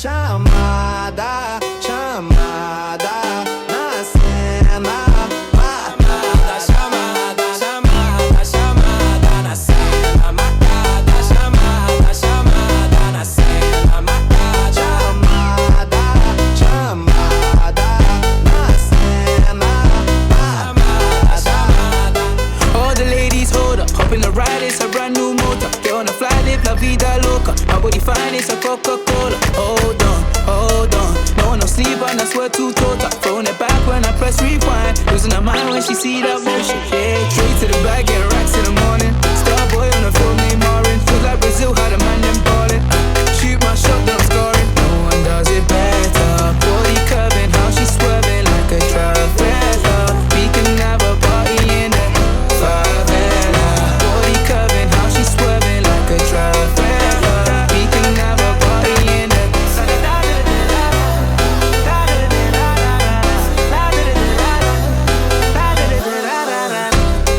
chamada, chamada na cena. Marcada, chamada, chamada, chamada na cena. Marcada, chamada, chamada na cena. Marcada, chamada, chamada na cena. Chamada, chamada. All the ladies hold up, hop in the ride, it's a brand new motor. Get on the fly, live la vida loca. My body fine, it's a Coca-Cola. Hold on, hold on. No one no sleep and I swear to total. Throwing it back when I press rewind. Losing her mind when she see that motion. Yeah, straight to the bag, get racks in the morning. Star boy on the film named Marin. Feel like Brazil, how the man them ballin'. Shoot my shot, then I'm scoring. No one does it better. Body curving, how she swerving like a traveler. We can have a party in the favela. Body curving, how she swerving like a traveler. We can have a party in the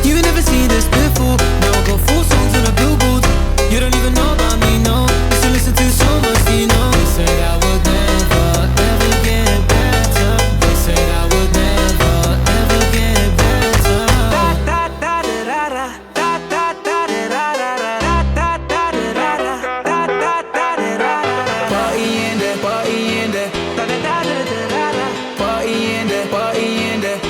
You never seen this before. Now I got 4 songs on a billboard. You don't even know about me, no. Used to listen to so much, you know. They said I would never, ever get better. They said I would never, ever get better. party in there, party in there. Party in there, party in there.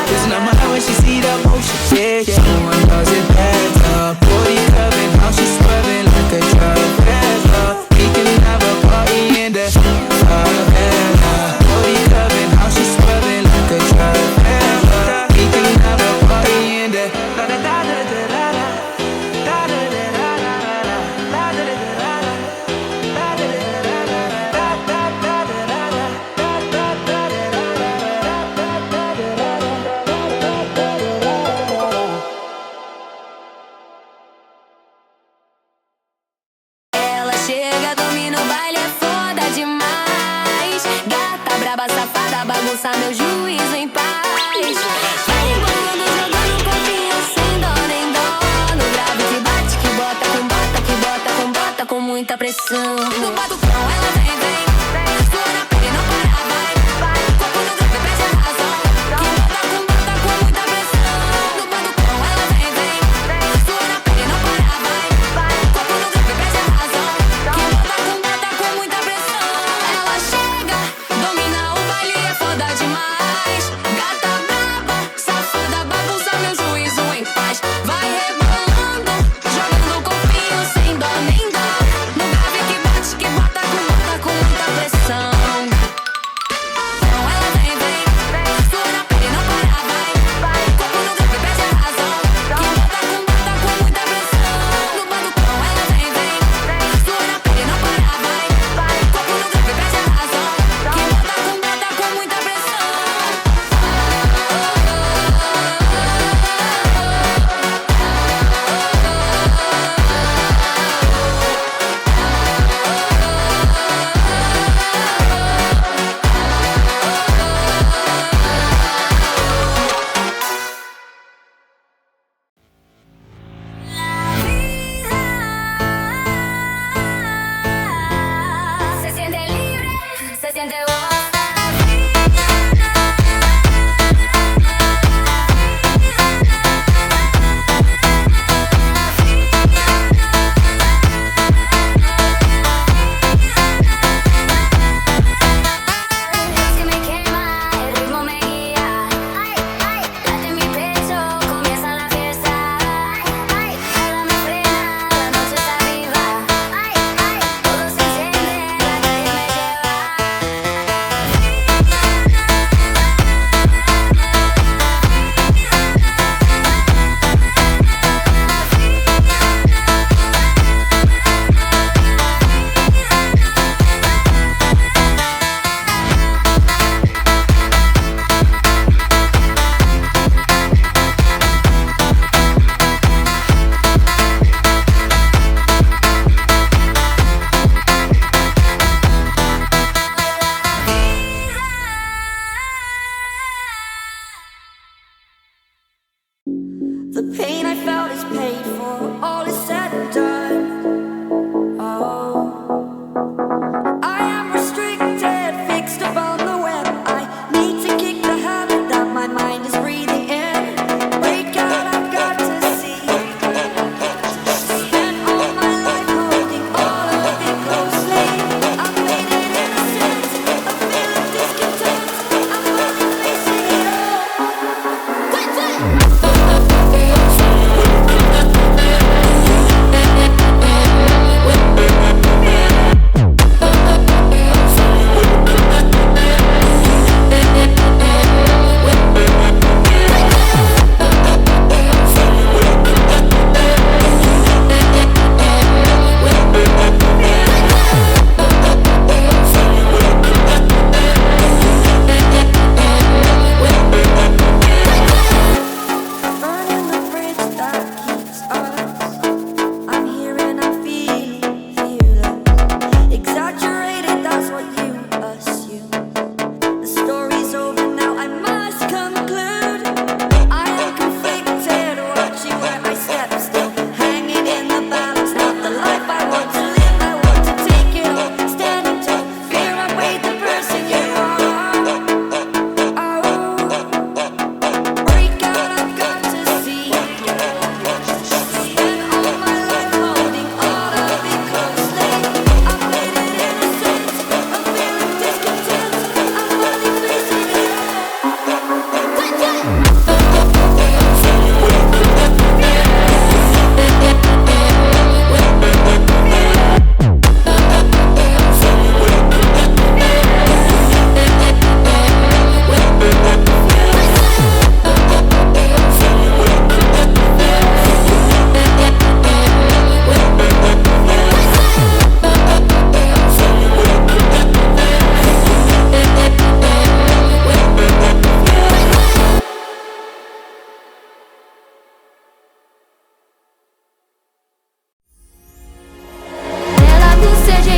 Losing her mind when she see that motion. Yeah, yeah. No one does it better. Body curving, how she swerving like a traveler. We can have a party in there. Favela. Body curving, how she swerving like a traveler. We can have a party in there. Ela chega, domina o baile, é foda demais. Gata, braba, safada, bagunça meu juízo em paz. Vai rebolando, jogando corpinho sem dó nem dó. No grave que bate, que bota com bota, que bota com bota com muita pressão. No batucão ela vem, vem. Sua na pele não para, vai, vai. Corpo no grave perde a razão. Que bota com muita pressão. No batucão ela vem, vem. Sua na pele não para, vai, vai. Corpo no grave perde a razão. Que bota com muita pressão. Ela chega, domina o baile, é foda demais. Gata braba, safada, bagunça meu juízo em paz. Vai rebolando, jogando o corpinho sem dó nem dó. No grave que bate, que bota com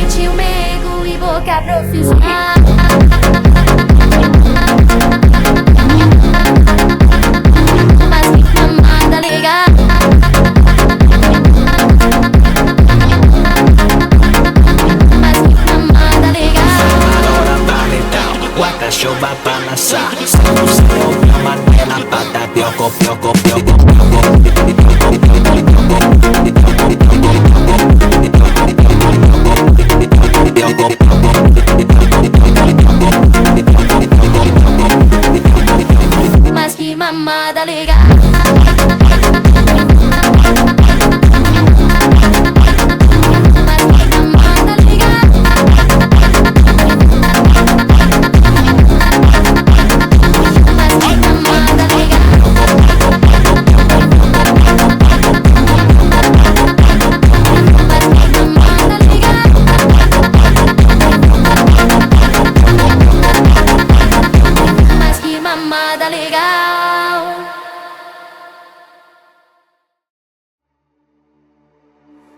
Jeitinho meigo e boca profissional. Mas que camada legal. Mas que camada legal. Agora vale down, o cachorro vai balançar. Santo céu, minha manela, pata, pioco, pioco, pioco, Mas que mamada legal. Mas que mamada legal.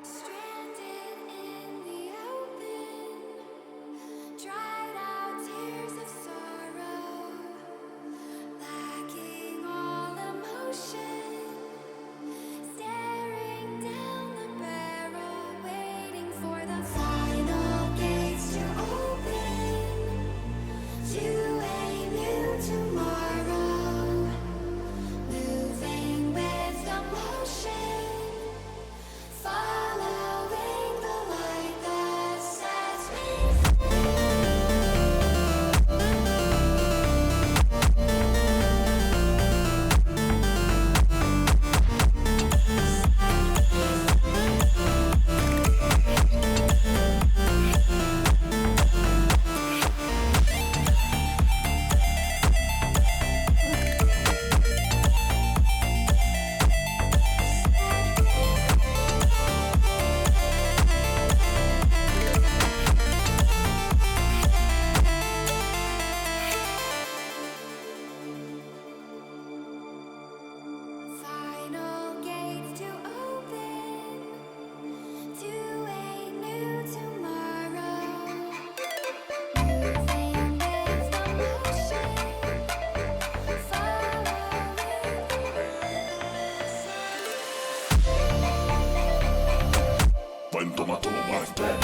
Stranded in the open, dried out tears of sorrow, lacking all emotion, staring down the barrel, waiting for the final gates to open to a new tomorrow, moving with the motion, following the light that sets me final gates to open to a new tomorrow, moving with the motion, When tomato my bed.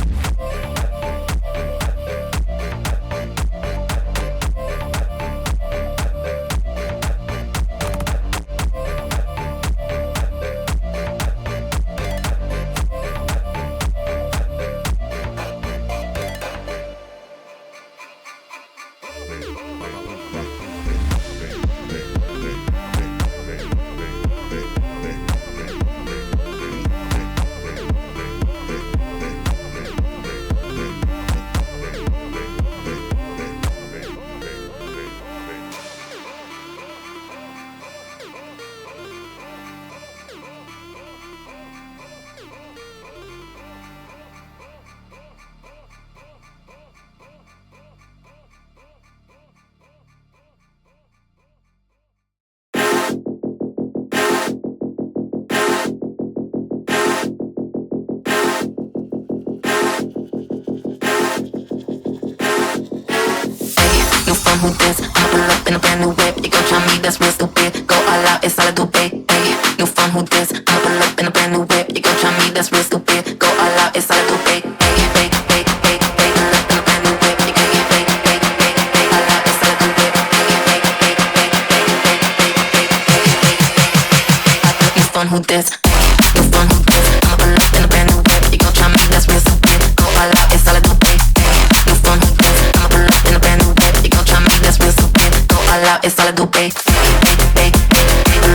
New phone, who this? I'ma pull up in a brand new whip. You gon' try me, that's real stupid. Go all out, it's all I do, babe. Ay, new phone, who this? I'ma pull up in a brand new whip. You gon' try me, that's real stupid. Go all out, it's all I do, babe. Ay, ay, ay, ay, ay, pull up in a brand new whip. You gon' ay, ay, ay, ay, ay, all out, it's all I do, babe. Ay, ay, ay, ay, ay, ay, ay, ay. New phone, who this? New phone, who this? I'ma pull up in a brand new whip. You gon' try me, that's real stupid. Go all out, it's all I do, babe. New phone, who this? I'ma pull up in a brand new whip. You gon' try me, that's real stupid. Go all out, it's all I do, babe. Pull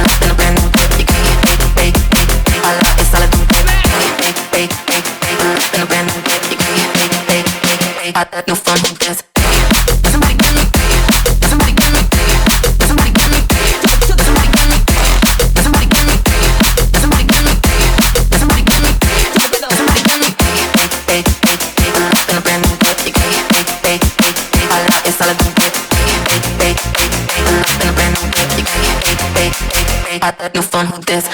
up in a brand new whip. You gon' ay, ay, ay, ay, all out, it's all I do, babe. Ay, ay, ay, ay, pull up in a brand new whip. You gon' ay, ay, ay, ay, new phone, who this? Somebody get me. Somebody get me. Somebody get me. Somebody get me. Somebody get me. Somebody get me. Somebody get me. Somebody get me. Ay, ay, ay, ay, pull up in a brand new whip. You gon' ay, ay, ay, ay, all out, it's all I do, babe. Ay, ay, ay, ay, pull up in a brand new whip. You gon' ay, ay, ay, ay, new phone, who this?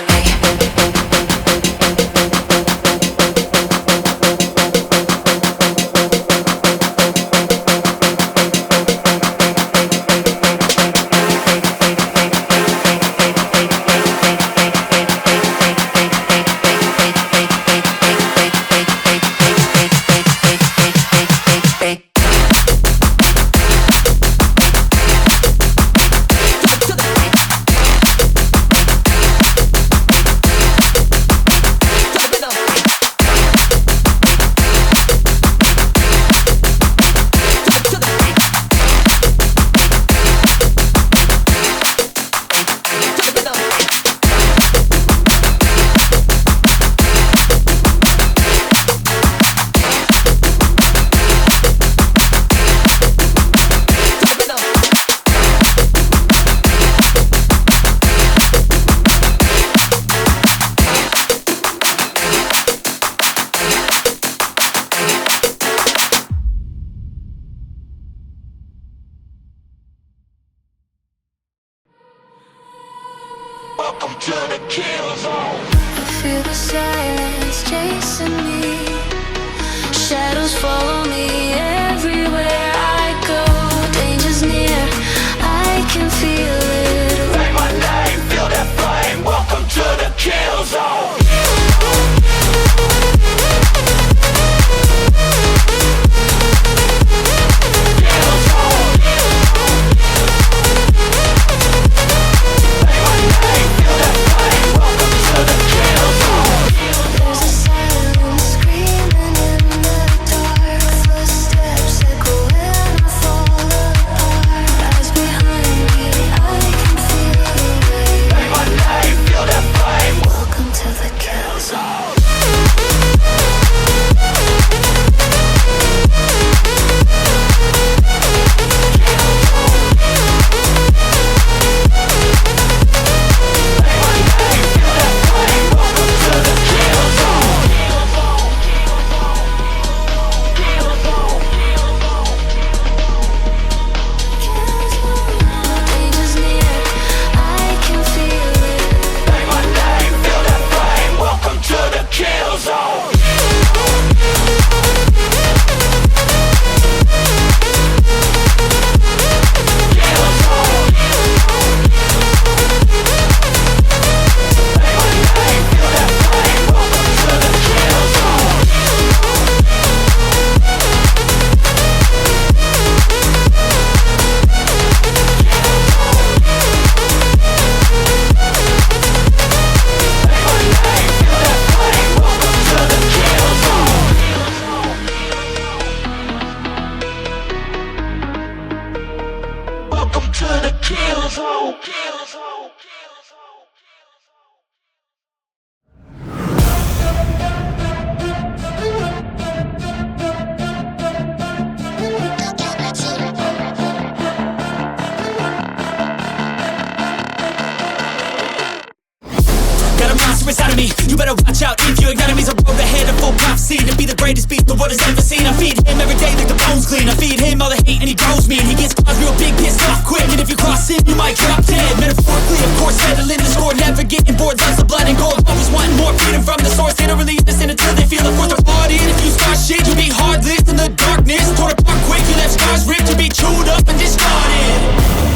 greatest beast the world has ever seen. I feed him every day like the bones clean. I feed him all the hate and he grows me. And he gets cause real big, pissed off quick. And if you cross him, you might drop dead. Metaphorically, of course, settling the score. Never getting bored, loves of blood and gold. Always wanting more, freedom from the source. They don't really listen until they feel it for their party. And if you start shit, you'll be heartless in the darkness. Torn apart quick, you left scars ripped. You'll be chewed up and discarded.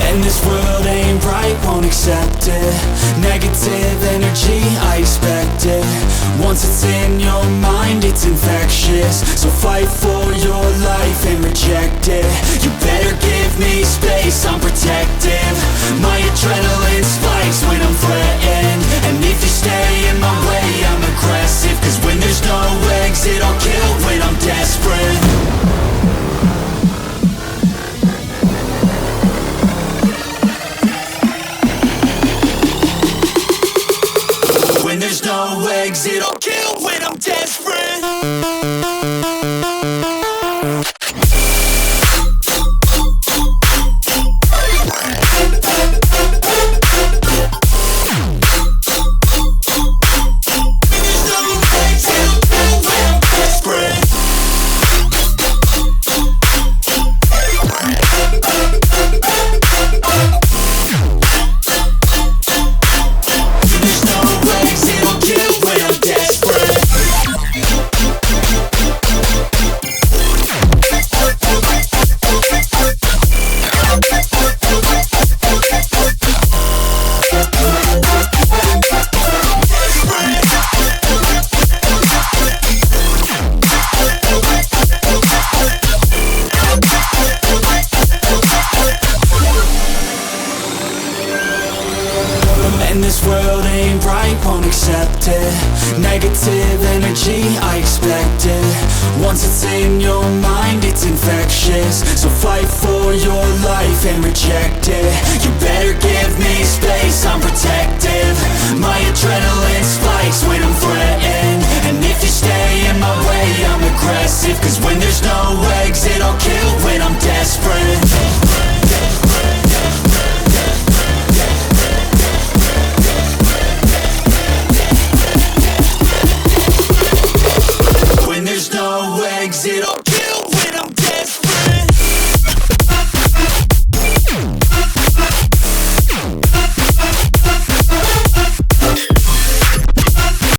And this world ain't right, won't accept it. Negative energy, I expect it. Once it's in your mind, it's infectious. So fight for your life and reject it. You better give me space, I'm protective. My adrenaline spikes when I'm threatened. And if you stay in my way, I'm aggressive. Cause when there's no exit, I'll kill when I'm desperate. When there's no exit, I'll kill when I'm desperate. And this world ain't right, won't accept it. Negative energy, I expect it. Once it's in your mind, it's infectious. So fight for your life and reject it. You better give me space, I'm protective. My adrenaline spikes when I'm threatened. And if you stay in my way, I'm aggressive. Cause when there's no exit, I'll kill when I'm desperate. When there's no exit, I'll kill.